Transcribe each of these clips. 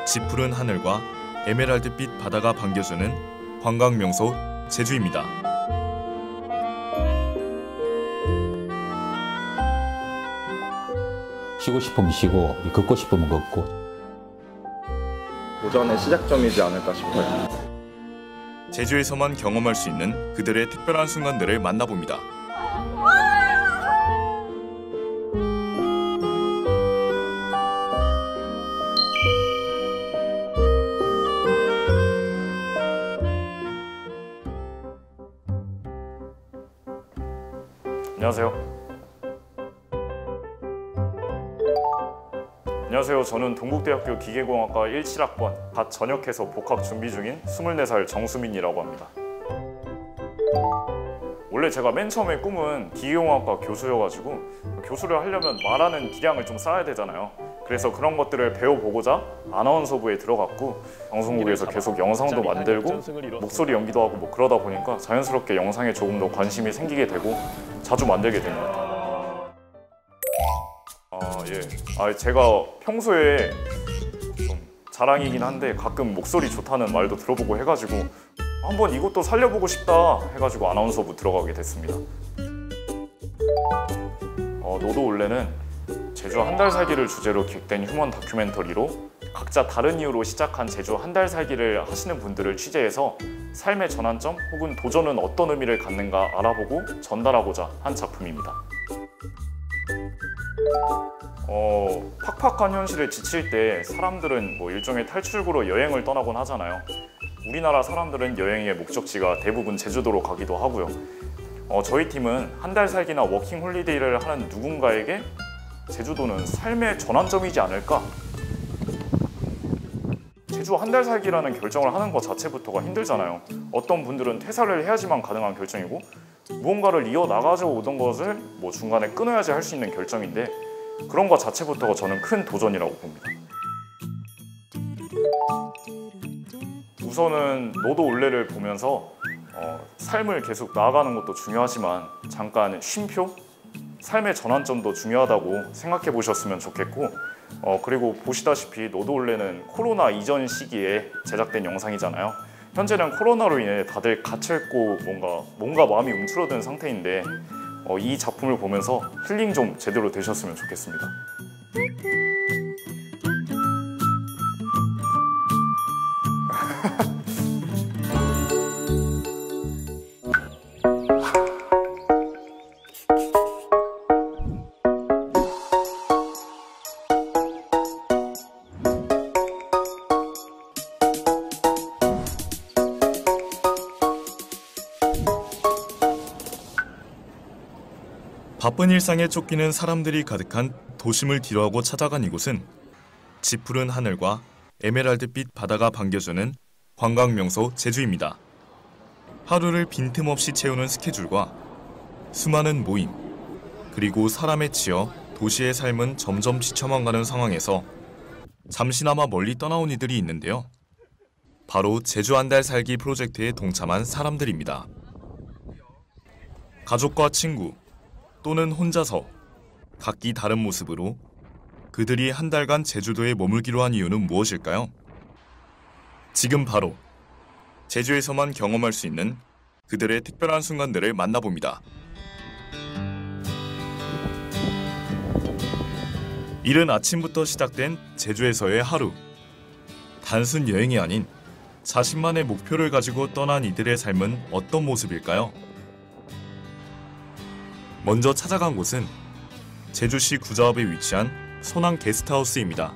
짙푸른 하늘과 에메랄드빛 바다가 반겨주는 관광명소 제주입니다. 쉬고 싶으면 쉬고, 걷고 싶으면 걷고. 도전의 시작점이지 않을까 싶어요. 제주에서만 경험할 수 있는 그들의 특별한 순간들을 만나봅니다. 안녕하세요. 저는 동국대학교 기계공학과 17학번 갓 전역해서 복학 준비 중인 24살 정수민이라고 합니다. 원래 제가 맨 처음에 꿈은 기계공학과 교수여가지고 교수를 하려면 말하는 기량을 좀 쌓아야 되잖아요. 그래서 그런 것들을 배워보고자 아나운서부에 들어갔고 방송국에서 계속 영상도 만들고 목소리 연기도 하고 뭐 그러다 보니까 자연스럽게 영상에 조금 더 관심이 생기게 되고 자주 만들게 된 것 같아요. 제가 평소에 좀 자랑이긴 한데 가끔 목소리 좋다는 말도 들어보고 해가지고 한번 이것도 살려보고 싶다 해가지고 아나운서부 들어가게 됐습니다. 너도 원래는 제주 한 달 살기를 주제로 기획된 휴먼 다큐멘터리로 각자 다른 이유로 시작한 제주 한 달 살기를 하시는 분들을 취재해서 삶의 전환점 혹은 도전은 어떤 의미를 갖는가 알아보고 전달하고자 한 작품입니다. 팍팍한 현실에 지칠 때 사람들은 뭐 일종의 탈출구로 여행을 떠나곤 하잖아요. 우리나라 사람들은 여행의 목적지가 대부분 제주도로 가기도 하고요. 저희 팀은 한 달 살기나 워킹 홀리데이를 하는 누군가에게 제주도는 삶의 전환점이지 않을까? 제주 한 달 살기라는 결정을 하는 것 자체부터가 힘들잖아요. 어떤 분들은 퇴사를 해야지만 가능한 결정이고 무언가를 이어나가져 오던 것을 뭐 중간에 끊어야지 할 수 있는 결정인데 그런 것 자체부터가 저는 큰 도전이라고 봅니다. 우선은 너도 원래를 보면서 삶을 계속 나아가는 것도 중요하지만 잠깐 쉼표? 삶의 전환점도 중요하다고 생각해 보셨으면 좋겠고 그리고 보시다시피 너도 원래는 코로나 이전 시기에 제작된 영상이잖아요. 현재는 코로나로 인해 다들 갇혀있고 뭔가 마음이 움츠러든 상태인데 이 작품을 보면서 힐링 좀 제대로 되셨으면 좋겠습니다. 바쁜 일상에 쫓기는 사람들이 가득한 도심을 뒤로하고 찾아간 이곳은 짙푸른 하늘과 에메랄드빛 바다가 반겨주는 관광명소 제주입니다. 하루를 빈틈없이 채우는 스케줄과 수많은 모임, 그리고 사람에 치여 도시의 삶은 점점 지쳐만 가는 상황에서 잠시나마 멀리 떠나온 이들이 있는데요. 바로 제주 한 달 살기 프로젝트에 동참한 사람들입니다. 가족과 친구, 또는 혼자서 각기 다른 모습으로 그들이 한 달간 제주도에 머물기로 한 이유는 무엇일까요? 지금 바로 제주에서만 경험할 수 있는 그들의 특별한 순간들을 만나봅니다. 이른 아침부터 시작된 제주에서의 하루. 단순 여행이 아닌 자신만의 목표를 가지고 떠난 이들의 삶은 어떤 모습일까요? 먼저 찾아간 곳은 제주시 구자읍에 위치한 소낭 게스트하우스입니다.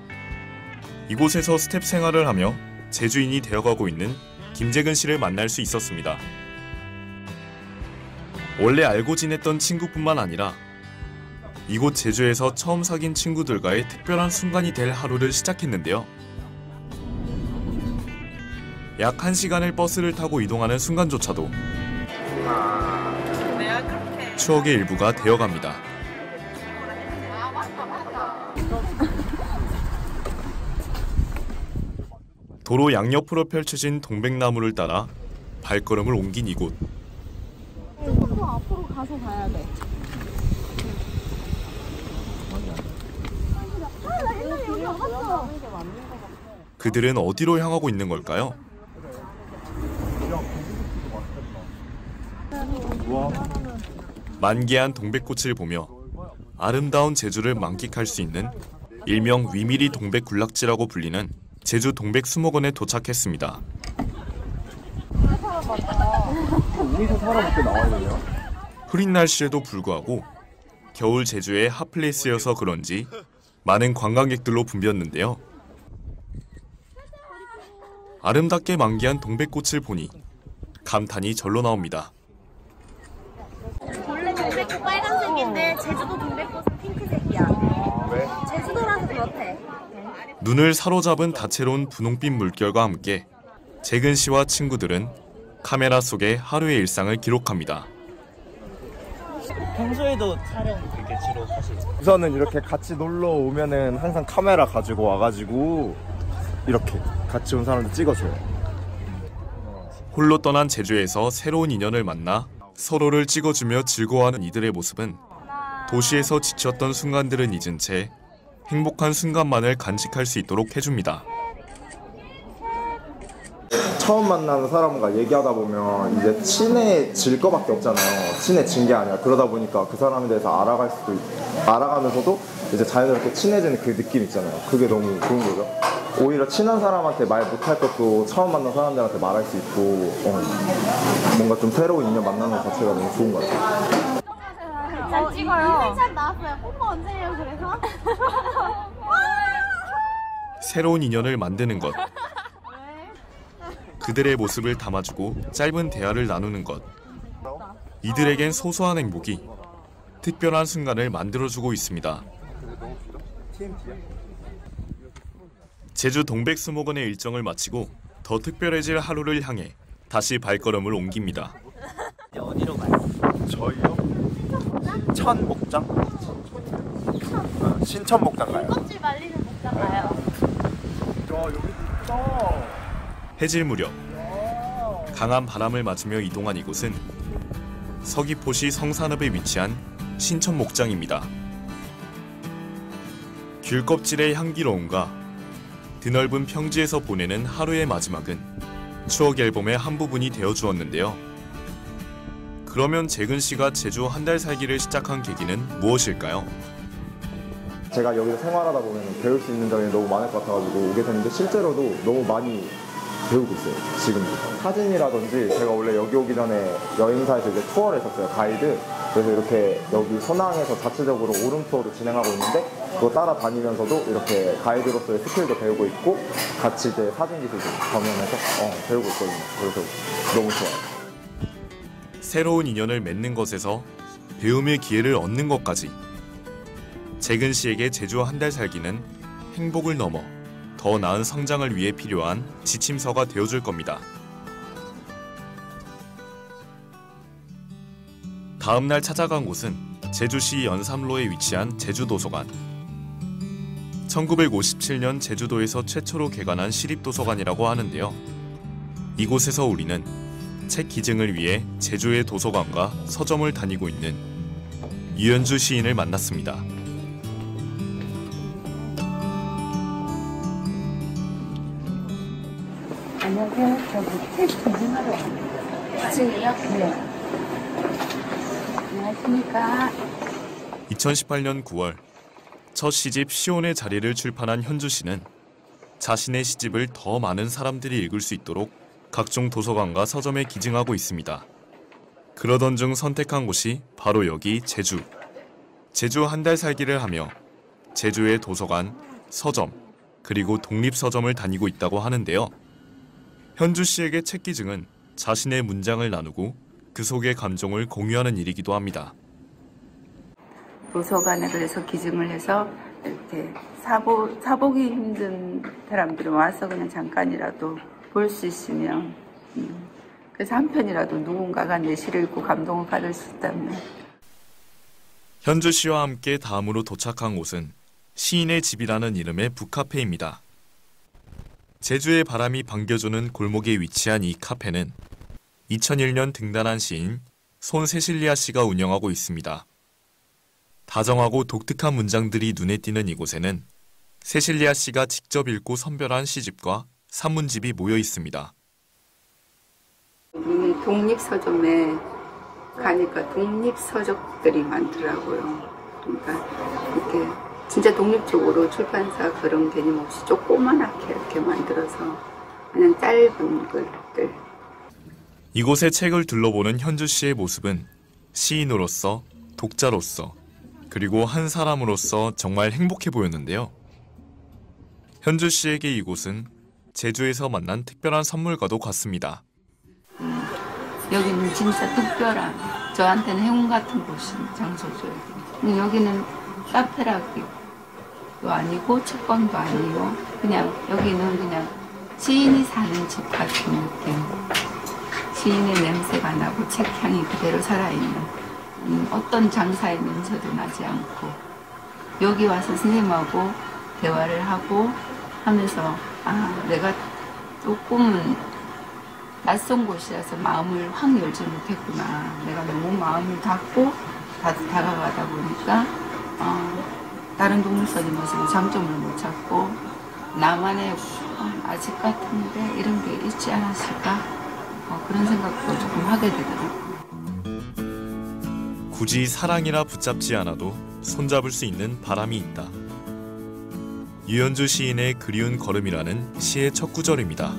이곳에서 스텝 생활을 하며 제주인이 되어가고 있는 김재근 씨를 만날 수 있었습니다. 원래 알고 지냈던 친구뿐만 아니라 이곳 제주에서 처음 사귄 친구들과의 특별한 순간이 될 하루를 시작했는데요. 약 1시간을 버스를 타고 이동하는 순간조차도 추억의 일부가 되어갑니다. 도로 양옆으로 펼쳐진 동백나무를 따라 발걸음을 옮긴 이곳. 조금 더 앞으로 가서 가야 돼. 나 옛날에 여기 와봤어. 그들은 어디로 향하고 있는 걸까요? 만개한 동백꽃을 보며 아름다운 제주를 만끽할 수 있는 일명 위미리 동백 군락지라고 불리는 제주 동백수목원에 도착했습니다. 흐린 날씨에도 불구하고 겨울 제주의 핫플레이스여서 그런지 많은 관광객들로 붐볐는데요. 아름답게 만개한 동백꽃을 보니 감탄이 절로 나옵니다. 원래 동백꽃 빨간색인데 제주도 동백꽃은 핑크색이야. 왜? 제주도라서 그렇대. 눈을 사로잡은 다채로운 분홍빛 물결과 함께 재근 씨와 친구들은 카메라 속에 하루의 일상을 기록합니다. 평소에도 촬영 이렇게 주로 하시죠? 우선은 이렇게 같이 놀러 오면은 항상 카메라 가지고 와가지고 이렇게 같이 온 사람들 찍어줘요. 홀로 떠난 제주에서 새로운 인연을 만나 서로를 찍어주며 즐거워하는 이들의 모습은 도시에서 지쳤던 순간들은 잊은 채 행복한 순간만을 간직할 수 있도록 해줍니다. 처음 만나는 사람과 얘기하다 보면 이제 친해질 거밖에 없잖아요. 친해진 게 아니라 그러다 보니까 그 사람에 대해서 알아가면서도 이제 자연스럽게 친해지는 그 느낌 있잖아요. 그게 너무 좋은 거죠. 오히려 친한 사람한테 말 못할 것도 처음 만난 사람들한테 말할 수 있고 뭔가 좀 새로운 인연 만나는 것 자체가 너무 좋은 것 같아요. 잘 찍어요. 인생샷 나왔어요. 뽀뽀 언제 해요, 그래서? 새로운 인연을 만드는 것, 그들의 모습을 담아주고 짧은 대화를 나누는 것, 이들에겐 소소한 행복이 특별한 순간을 만들어주고 있습니다. 제주 동백수목원의 일정을 마치고 더 특별해질 하루를 향해 다시 발걸음을 옮깁니다. 이제 어디로 가요? 저희요? 천목장? 신천목장 가요. 껍질 말리는 목장 가요. 해질 무렵 강한 바람을 맞으며 이동한 이곳은 서귀포시 성산읍에 위치한 신천목장입니다. 귤껍질의 향기로움과 드넓은 평지에서 보내는 하루의 마지막은 추억 앨범의 한 부분이 되어주었는데요. 그러면 재근 씨가 제주 한 달 살기를 시작한 계기는 무엇일까요? 제가 여기서 생활하다 보면 배울 수 있는 점이 너무 많을 것 같아가지고 오게 됐는데 실제로도 너무 많이 배우고 있어요. 지금도 사진이라든지 제가 원래 여기 오기 전에 여행사에서 이제 투어를 했었어요. 가이드. 그래서 이렇게 여기 선항에서 자체적으로 오름 투어를 진행하고 있는데 그거 따라다니면서도 이렇게 가이드로서의 스킬도 배우고 있고 같이 이제 사진 기술도 겸용해서 배우고 있거든요. 그래서 너무 좋아요. 새로운 인연을 맺는 것에서 배움의 기회를 얻는 것까지 재근 씨에게 제주 한 달 살기는 행복을 넘어 더 나은 성장을 위해 필요한 지침서가 되어줄 겁니다. 다음 날 찾아간 곳은 제주시 연삼로에 위치한 제주도서관. 1957년 제주도에서 최초로 개관한 시립도서관이라고 하는데요. 이곳에서 우리는 책 기증을 위해 제주의 도서관과 서점을 다니고 있는 유현주 시인을 만났습니다. 안녕하세요. 저기 책 기증하러 왔는데. 지금요? 네. 안녕하십니까. 2018년 9월 첫 시집 시온의 자리를 출판한 현주 씨는 자신의 시집을 더 많은 사람들이 읽을 수 있도록 각종 도서관과 서점에 기증하고 있습니다. 그러던 중 선택한 곳이 바로 여기 제주. 제주 한 달 살기를 하며 제주의 도서관, 서점, 그리고 독립서점을 다니고 있다고 하는데요. 현주 씨에게 책 기증은 자신의 문장을 나누고 그 속의 감정을 공유하는 일이기도 합니다. 도서관에 그래서 기증을 해서 이렇게 사보기 힘든 사람들이 와서 그냥 잠깐이라도 볼 수 있으면 그래서 한 편이라도 누군가가 내 시를 읽고 감동을 받을 수 있다면. 현주 씨와 함께 다음으로 도착한 곳은 시인의 집이라는 이름의 북카페입니다. 제주의 바람이 반겨주는 골목에 위치한 이 카페는 2001년 등단한 시인 손세실리아 씨가 운영하고 있습니다. 다정하고 독특한 문장들이 눈에 띄는 이곳에는 세실리아 씨가 직접 읽고 선별한 시집과 산문집이 모여 있습니다. 독립서점에 가니까 독립서적들이 많더라고요. 그러니까 이렇게 진짜 독립적으로 출판사 그런 개념 없이 조그만하게 이렇게 만들어서 그냥 짧은 글들. 이곳의 책을 둘러보는 현주 씨의 모습은 시인으로서, 독자로서, 그리고 한 사람으로서 정말 행복해 보였는데요. 현주 씨에게 이곳은 제주에서 만난 특별한 선물과도 같습니다. 여기는 진짜 특별한, 저한테는 행운 같은 장소죠. 여기는 카페라기도 아니고 책방도 아니고 그냥 여기는 그냥 시인이 사는 집 같은 느낌. 시인의 냄새가 나고 책향이 그대로 살아있는 어떤 장사의 냄새도 나지 않고 여기 와서 선생님하고 대화를 하고 하면서 내가 조금은 낯선 곳이라서 마음을 확 열지 못했구나. 내가 너무 마음을 닫고 다가가다 보니까 다른 동물선의 모습의 장점을 못 찾고 나만의 아직 같은데 이런 게 있지 않았을까? 그런 생각도 조금 하게 되더라고요. 굳이 사랑이라 붙잡지 않아도 손잡을 수 있는 바람이 있다. 유현주 시인의 그리운 걸음이라는 시의 첫 구절입니다.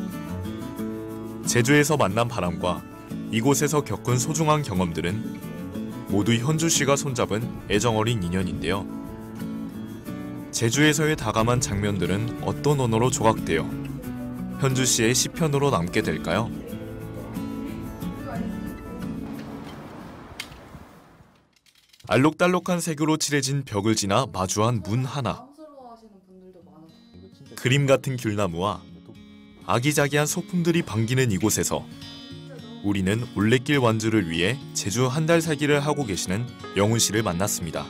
제주에서 만난 바람과 이곳에서 겪은 소중한 경험들은 모두 현주 씨가 손잡은 애정어린 인연인데요. 제주에서의 다감한 장면들은 어떤 언어로 조각되어 현주 씨의 시편으로 남게 될까요? 알록달록한 색으로 칠해진 벽을 지나 마주한 문 하나. 그림 같은 귤나무와 아기자기한 소품들이 반기는 이곳에서 우리는 올레길 완주를 위해 제주 한 달 살기를 하고 계시는 영훈 씨를 만났습니다.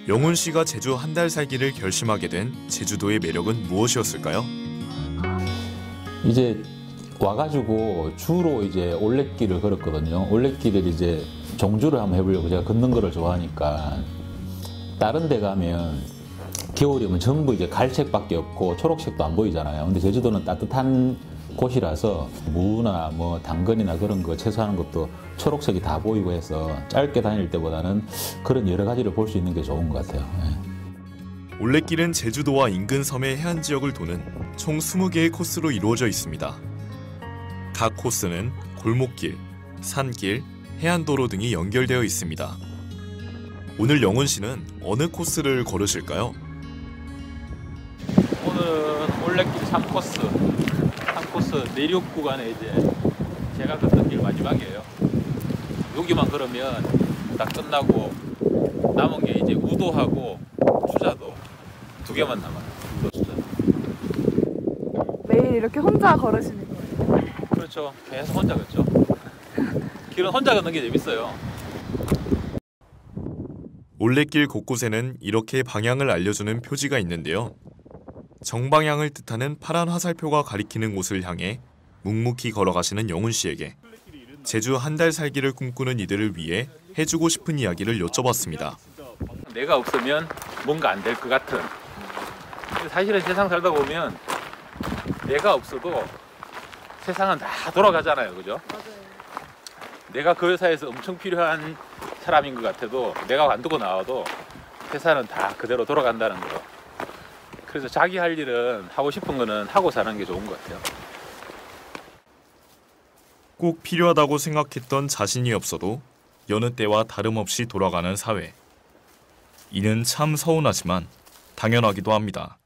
영훈 씨가 제주 한 달 살기를 결심하게 된 제주도의 매력은 무엇이었을까요? 이제 와가지고 주로 이제 올레길을 걸었거든요. 올레길을 이제 종주를 한번 해보려고 제가 걷는 거를 좋아하니까 다른 데 가면 겨울이면 전부 이제 갈색밖에 없고 초록색도 안 보이잖아요. 근데 제주도는 따뜻한 곳이라서 무나 뭐 당근이나 그런 거 채소하는 것도 초록색이 다 보이고 해서 짧게 다닐 때보다는 그런 여러 가지를 볼 수 있는 게 좋은 것 같아요. 올레길은 제주도와 인근 섬의 해안 지역을 도는 총 20개의 코스로 이루어져 있습니다. 각 코스는 골목길, 산길, 해안도로 등이 연결되어 있습니다. 오늘 영훈 씨는 어느 코스를 걸으실까요? 오늘은 올레길 3코스 내륙 구간에 이제 제가 걷던 길 마지막이에요. 여기만 걸으면 다 끝나고 남은 게 이제 우도하고 추자도 2개만 남아요. 우도, 추자도. 매일 이렇게 혼자 걸으시는 거예요? 그렇죠. 계속 혼자 걷죠. 길은 혼자 걷는 게 재밌어요. 올레길 곳곳에는 이렇게 방향을 알려주는 표지가 있는데요. 정방향을 뜻하는 파란 화살표가 가리키는 곳을 향해 묵묵히 걸어가시는 영훈 씨에게 제주 한 달 살기를 꿈꾸는 이들을 위해 해주고 싶은 이야기를 여쭤봤습니다. 내가 없으면 뭔가 안 될 것 같은. 사실은 세상 살다 보면 내가 없어도 세상은 다 돌아가잖아요. 그죠? 내가 그 회사에서 엄청 필요한 사람인 것 같아도 내가 관두고 나와도 회사는 다 그대로 돌아간다는 거. 그래서 자기 할 일은 하고 싶은 거는 하고 사는 게 좋은 것 같아요. 꼭 필요하다고 생각했던 자신이 없어도 여느 때와 다름없이 돌아가는 사회. 이는 참 서운하지만 당연하기도 합니다.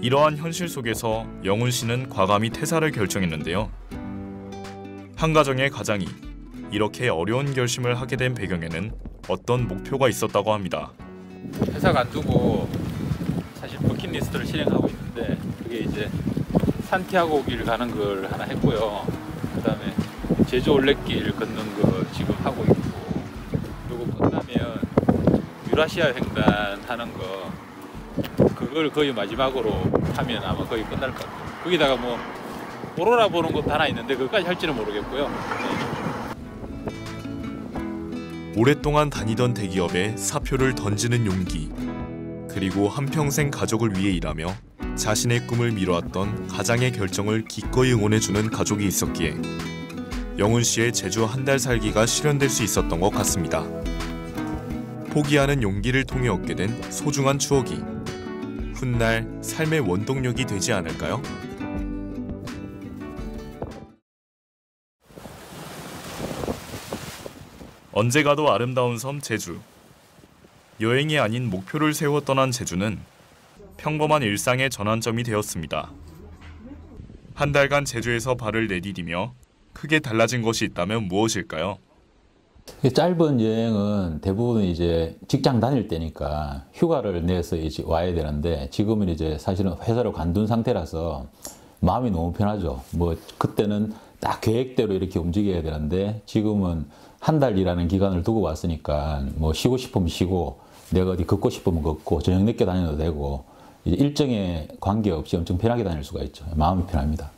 이러한 현실 속에서 영훈 씨는 과감히 퇴사를 결정했는데요. 한 가정의 가장이 이렇게 어려운 결심을 하게 된 배경에는 어떤 목표가 있었다고 합니다. 회사 관두고 사실 버킷리스트를 실행하고 있는데 그게 이제 산티아고길 가는 걸 하나 했고요. 그다음에 제주 올레길 걷는 거 지금 하고 있고, 그리고 끝나면 유라시아 횡단 하는 거 그걸 거의 마지막으로 하면 아마 거의 끝날 것 같아요. 거기다가 뭐 오로라 보는 것도 하나 있는데 그것까지 할지는 모르겠고요. 오랫동안 다니던 대기업에 사표를 던지는 용기. 그리고 한평생 가족을 위해 일하며 자신의 꿈을 미뤄왔던 가장의 결정을 기꺼이 응원해주는 가족이 있었기에 영훈 씨의 제주 한 달 살기가 실현될 수 있었던 것 같습니다. 포기하는 용기를 통해 얻게 된 소중한 추억이 훗날 삶의 원동력이 되지 않을까요? 언제 가도 아름다운 섬 제주. 여행이 아닌 목표를 세워 떠난 제주는 평범한 일상의 전환점이 되었습니다. 한 달간 제주에서 발을 내디디며 크게 달라진 것이 있다면 무엇일까요? 짧은 여행은 대부분 이제 직장 다닐 때니까 휴가를 내서 이제 와야 되는데 지금은 이제 사실은 회사를 관둔 상태라서 마음이 너무 편하죠. 뭐 그때는 딱 계획대로 이렇게 움직여야 되는데 지금은 한 달이라는 기간을 두고 왔으니까 뭐 쉬고 싶으면 쉬고 내가 어디 걷고 싶으면 걷고 저녁 늦게 다녀도 되고 이제 일정에 관계없이 엄청 편하게 다닐 수가 있죠. 마음이 편합니다.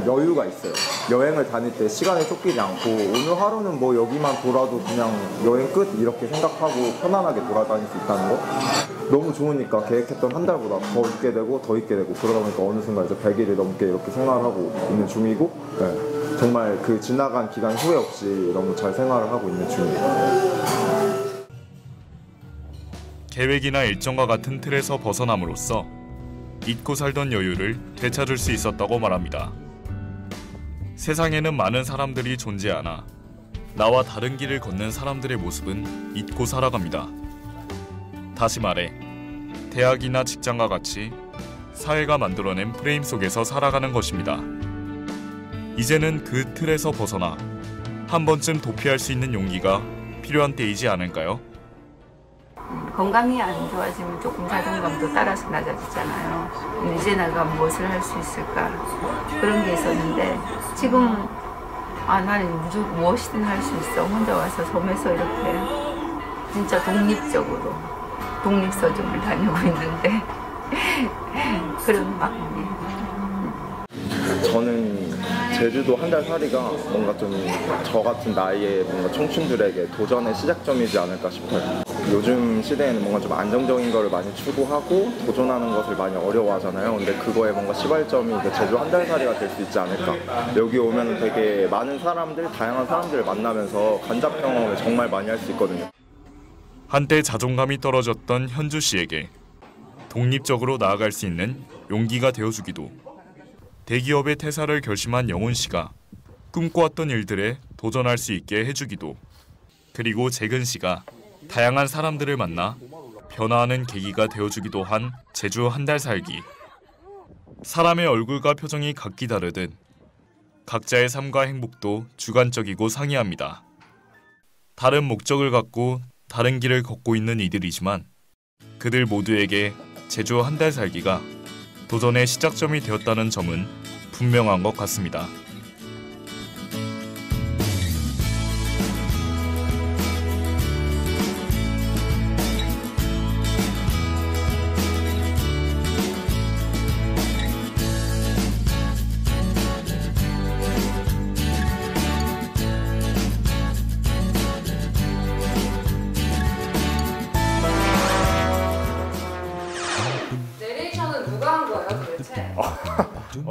여유가 있어요. 여행을 다닐 때 시간에 쫓기지 않고 오늘 하루는 뭐 여기만 돌아도 그냥 여행 끝 이렇게 생각하고 편안하게 돌아다닐 수 있다는 거 너무 좋으니까 계획했던 한 달보다 더 있게 되고 더 있게 되고 그러다 보니까 어느 순간 이제 100일이 넘게 이렇게 생활하고 있는 중이고 네. 정말 그 지나간 기간 후회 없이 너무 잘 생활을 하고 있는 중이에요. 계획이나 일정과 같은 틀에서 벗어남으로써 잊고 살던 여유를 되찾을 수 있었다고 말합니다. 세상에는 많은 사람들이 존재하나 나와 다른 길을 걷는 사람들의 모습은 잊고 살아갑니다. 다시 말해 대학이나 직장과 같이 사회가 만들어낸 프레임 속에서 살아가는 것입니다. 이제는 그 틀에서 벗어나 한 번쯤 도피할 수 있는 용기가 필요한 때이지 않을까요? 건강이 안 좋아지면 조금 자존감도 따라서 낮아지잖아요. 이제 내가 무엇을 할 수 있을까 그런 게 있었는데 지금은 나는 무엇이든 할 수 있어. 혼자 와서 섬에서 이렇게 진짜 독립적으로 독립서점을 다니고 있는데 그런 마음이에요. 저는 제주도 한 달 살이가 뭔가 좀 저 같은 나이의 뭔가 청춘들에게 도전의 시작점이지 않을까 싶어요. 요즘 시대에는 뭔가 좀 안정적인 거를 많이 추구하고 도전하는 것을 많이 어려워하잖아요. 근데 그거에 뭔가 시발점이 제주 한 달 살이가 될 수 있지 않을까. 여기 오면 되게 많은 사람들, 다양한 사람들을 만나면서 간접 경험을 정말 많이 할 수 있거든요. 한때 자존감이 떨어졌던 현주 씨에게 독립적으로 나아갈 수 있는 용기가 되어주기도 대기업의 퇴사를 결심한 영훈 씨가 꿈꿔왔던 일들에 도전할 수 있게 해주기도 그리고 재근 씨가 다양한 사람들을 만나 변화하는 계기가 되어주기도 한 제주 한 달 살기. 사람의 얼굴과 표정이 각기 다르듯 각자의 삶과 행복도 주관적이고 상이합니다. 다른 목적을 갖고 다른 길을 걷고 있는 이들이지만 그들 모두에게 제주 한 달 살기가 도전의 시작점이 되었다는 점은 분명한 것 같습니다. 내레이션은 누가 한 거예요, 도대체?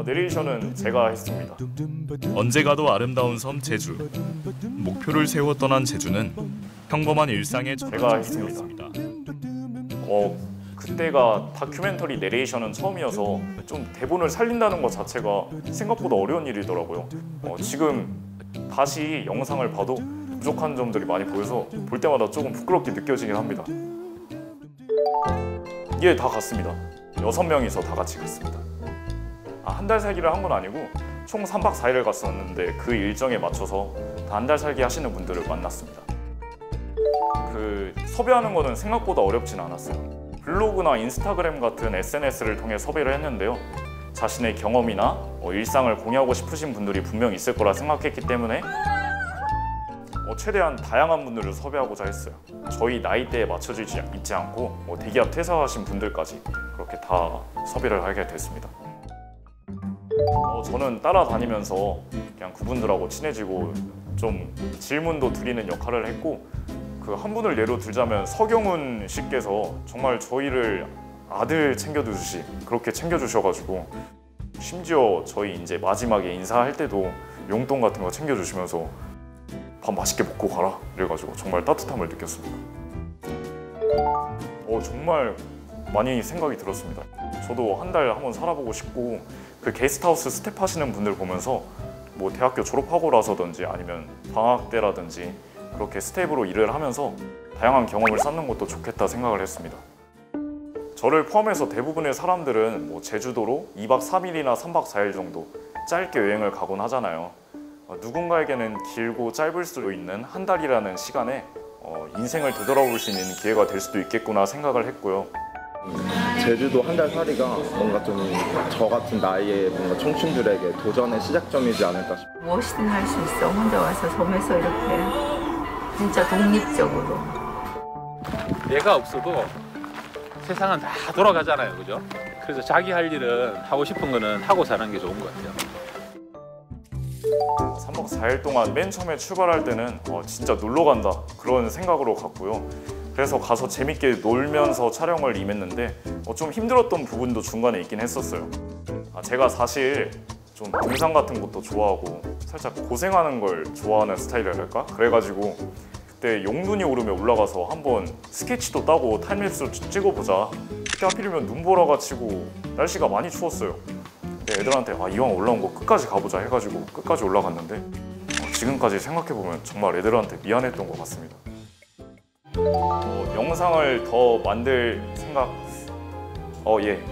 내레이션은 제가 했습니다. 언제 가도 아름다운 섬 제주. 목표를 세워 떠난 제주는 평범한 일상의 제가 했습니다. 그때가 다큐멘터리 내레이션은 처음이어서 좀 대본을 살린다는 것 자체가 생각보다 어려운 일이더라고요. 지금 다시 영상을 봐도 부족한 점들이 많이 보여서 볼 때마다 조금 부끄럽게 느껴지긴 합니다. 예, 다 갔습니다. 6명이서 다 같이 갔습니다. 한 달 살기를 한 건 아니고 총 3박 4일을 갔었는데 그 일정에 맞춰서 다 한 달 살기 하시는 분들을 만났습니다. 섭외하는 거는 생각보다 어렵진 않았어요. 블로그나 인스타그램 같은 SNS를 통해 섭외를 했는데요. 자신의 경험이나 일상을 공유하고 싶으신 분들이 분명 있을 거라 생각했기 때문에 최대한 다양한 분들을 섭외하고자 했어요. 저희 나이대에 맞춰지지 있지 않고 대기업 퇴사하신 분들까지 그렇게 다 섭외를 하게 됐습니다. 저는 따라다니면서 그냥 그분들하고 친해지고 좀 질문도 드리는 역할을 했고 그 한 분을 예로 들자면 서경훈 씨께서 정말 저희를 아들 챙겨주듯이 그렇게 챙겨주셔가지고 심지어 저희 이제 마지막에 인사할 때도 용돈 같은 거 챙겨주시면서 밥 맛있게 먹고 가라 이래가지고 정말 따뜻함을 느꼈습니다. 정말 많이 생각이 들었습니다. 저도 한 달 한번 살아보고 싶고 그 게스트하우스 스텝 하시는 분들 보면서 뭐 대학교 졸업하고라서든지 아니면 방학 때라든지 그렇게 스텝으로 일을 하면서 다양한 경험을 쌓는 것도 좋겠다 생각을 했습니다. 저를 포함해서 대부분의 사람들은 뭐 제주도로 2박 3일이나 3박 4일 정도 짧게 여행을 가곤 하잖아요. 누군가에게는 길고 짧을 수도 있는 한 달이라는 시간에 인생을 되돌아볼 수 있는 기회가 될 수도 있겠구나 생각을 했고요. 제주도 한 달 살이가 뭔가 좀 저 같은 나이의 뭔가 청춘들에게 도전의 시작점이지 않을까 싶어요. 무엇이든 할 수 있어. 혼자 와서 섬에서 이렇게 진짜 독립적으로. 내가 없어도 세상은 다 돌아가잖아요, 그죠? 그래서 자기 할 일은 하고 싶은 거는 하고 사는 게 좋은 것 같아요. 3박 4일 동안 맨 처음에 출발할 때는 진짜 놀러 간다 그런 생각으로 갔고요. 그래서 가서 재밌게 놀면서 촬영을 임했는데 좀 힘들었던 부분도 중간에 있긴 했었어요. 제가 사실 좀 등산 같은 것도 좋아하고 살짝 고생하는 걸 좋아하는 스타일이랄까? 그래가지고 그때 용눈이 오르면 올라가서 한번 스케치도 따고 타임랩스로 찍어보자. 그때 하필이면 눈보라가 치고 날씨가 많이 추웠어요. 애들한테 이왕 올라온 거 끝까지 가보자 해가지고 끝까지 올라갔는데 지금까지 생각해보면 정말 애들한테 미안했던 것 같습니다. 영상을 더 만들 생각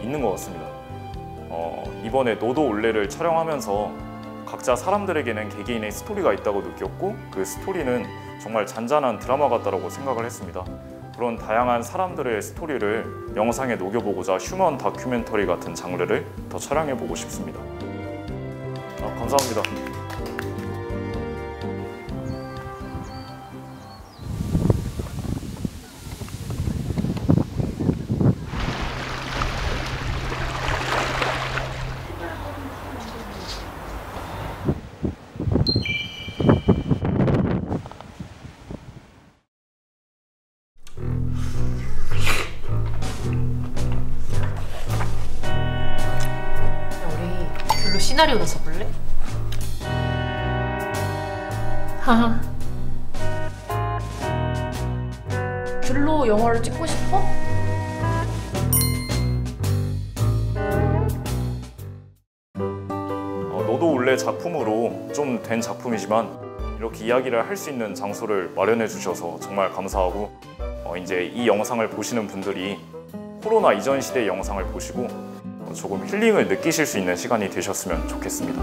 있는 것 같습니다. 이번에 너도 올래를 촬영하면서 각자 사람들에게는 개개인의 스토리가 있다고 느꼈고 그 스토리는 정말 잔잔한 드라마 같다고 생각을 했습니다. 그런 다양한 사람들의 스토리를 영상에 녹여보고자 휴먼 다큐멘터리 같은 장르를 더 촬영해보고 싶습니다. 감사합니다. 시나리오나 써볼래? 하하. 글로 영화를 찍고 싶어? 너도 올래 작품으로 좀 된 작품이지만 이렇게 이야기를 할 수 있는 장소를 마련해 주셔서 정말 감사하고 이제 이 영상을 보시는 분들이 코로나 이전 시대의 영상을 보시고 조금 힐링을 느끼실 수 있는 시간이 되셨으면 좋겠습니다.